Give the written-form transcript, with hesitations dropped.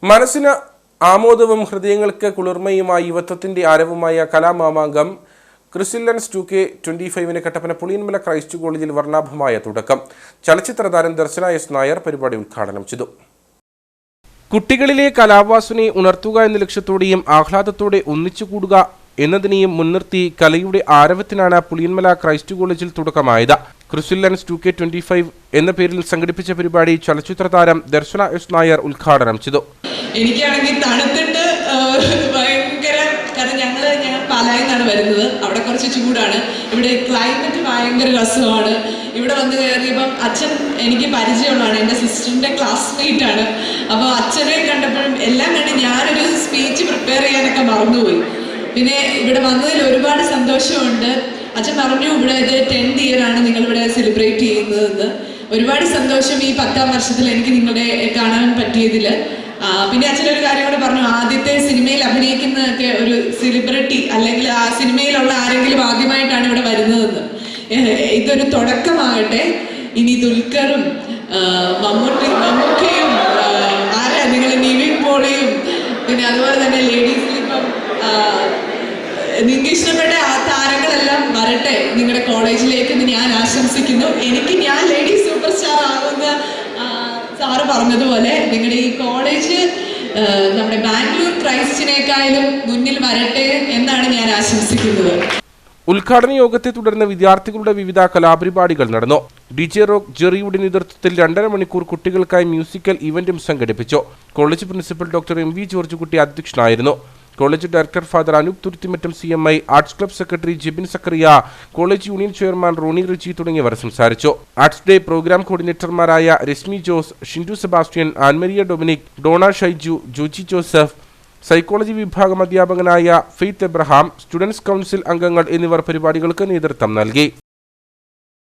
മനസ്സിന് ആമോദവും ഹൃദയങ്ങൾക്ക് കുളിർമയുമായി യുവത്വത്തിന്റെ ആരവുമായ കലാമാമാങ്കം ക്രിസില്ലൻസ് 2K25 Kattappana Puliyanmala Christ കോളേജിൽ വർണ്ണാഭമായ തുടക്കം. ചലച്ചിത്ര താരം ദർശന എസ് നായർ പരിപാടി ഉദ്ഘാടനം ചെയ്തു. കുട്ടികളിലെ കലാവാസനയെ ഉണർത്തുക എന്ന ലക്ഷ്യത്തോടെയും ആഹ്ലാദത്തോടെ ഒന്നിച്ചുകൂടുക എന്നതിനെയും മുൻനിർത്തി കലയുടെ ആരവത്തിനാണ് പുളിയൻമല ക്രൈസ്റ്റ് കോളേജിൽ തുടക്കമായത്. ക്രിസില്ലൻസ് 2K25 എന്ന പേരിൽ സംഘടിപ്പിച്ച പരിപാടി ചലച്ചിത്ര താരം ദർശന എസ് നായർ ഉദ്ഘാടനം ചെയ്തു. എനിക്കാണെങ്കിൽ തണുത്തിട്ട് ഭയങ്കര, കാരണം ഞങ്ങൾ പാലായിൽ നിന്നാണ് വരുന്നത്. അവിടെ കുറച്ച് ചൂടാണ്, ഇവിടെ ക്ലൈമറ്റ് ഭയങ്കര രസമാണ്. ഇവിടെ വന്ന് കയറിയപ്പം അച്ഛൻ എനിക്ക് പരിചയമുള്ളതാണ്, എൻ്റെ സിസ്റ്ററിൻ്റെ ക്ലാസ്മേറ്റ് ആണ്. അപ്പോൾ അച്ഛനെ കണ്ടപ്പോഴും എല്ലാം കണ്ട് ഞാനൊരു സ്പീച്ച് പ്രിപ്പയർ ചെയ്യാനൊക്കെ മറന്നുപോയി. പിന്നെ ഇവിടെ വന്നതിൽ ഒരുപാട് സന്തോഷമുണ്ട്. അച്ഛൻ പറഞ്ഞു ഇവിടെ ഇത് 10th ഇയർ ആണ് നിങ്ങളിവിടെ സെലിബ്രേറ്റ് ചെയ്യുന്നതെന്ന്. ഒരുപാട് സന്തോഷം ഈ 10ാം വർഷത്തിൽ എനിക്ക് നിങ്ങളെ കാണാൻ പറ്റിയതിൽ. പിന്നെ അച്ഛനൊരു കാര്യം കൂടെ പറഞ്ഞു, ആദ്യത്തെ സിനിമയിൽ അഭിനയിക്കുന്നതൊക്കെ ഒരു സെലിബ്രിറ്റി അല്ലെങ്കിൽ ആ സിനിമയിലുള്ള ആരെങ്കിലും ആദ്യമായിട്ടാണ് ഇവിടെ വരുന്നതെന്ന്. ഇതൊരു തുടക്കമാകട്ടെ. ഇനി ദുൽഖറും മമ്മൂക്കയും ആരാ നിങ്ങൾ നിവിൻ പോളിയും പിന്നെ അതുപോലെ തന്നെ ലേഡീസിൽ ഇപ്പം നിങ്ങൾക്ക് ഇഷ്ടപ്പെട്ട ആ താരങ്ങളെല്ലാം വരട്ടെ നിങ്ങളുടെ കോളേജിലേക്ക് ഞാൻ ആശംസിക്കുന്നു. ഞാൻ ലേഡീസ് സൂപ്പർ സ്റ്റാർ ആകുന്ന സാറ് പറഞ്ഞതുപോലെ നിങ്ങളുടെ ഈ കോളേജ് നമ്മുടെ ബാംഗ്ലൂർ ക്രൈസ്റ്റിനേക്കാളും മുന്നിൽ വരട്ടെ എന്നാണ് ഞാൻ ആശംസിക്കുന്നത്. ഉദ്ഘാടന യോഗത്തെ തുടർന്ന് വിദ്യാർത്ഥികളുടെ വിവിധ കലാപരിപാടികൾ നടന്നു. DJ റോക്ക് ജെറിയുടെ നേതൃത്വത്തിൽ 2.5 മണിക്കൂർ കുട്ടികൾക്കായി മ്യൂസിക്കൽ ഇവന്റും സംഘടിപ്പിച്ചു. College principal doctor MV George Kutty അധ്യക്ഷനായിരുന്നു. College director father Anoop Thuruthimattam CMI, arts club secretary Jibin Zacharia, college union chairman Ronnie Richie തുടങ്ങിയവർ സംസാരിച്ചു. ആർട്സ് ഡേ പ്രോഗ്രാം കോർഡിനേറ്റർമാരായ Reshmi Jose, Shindu Sebastian, Ann Maria Dominic, Donna Shaiju, Joji Joseph, psychology വിഭാഗം അധ്യാപകനായ ഫെയ്ത്ത് എബ്രഹാം, സ്റ്റുഡൻസ് കൗൺസിൽ അംഗങ്ങൾ എന്നിവർ പരിപാടികൾക്ക് നേതൃത്വം നൽകി.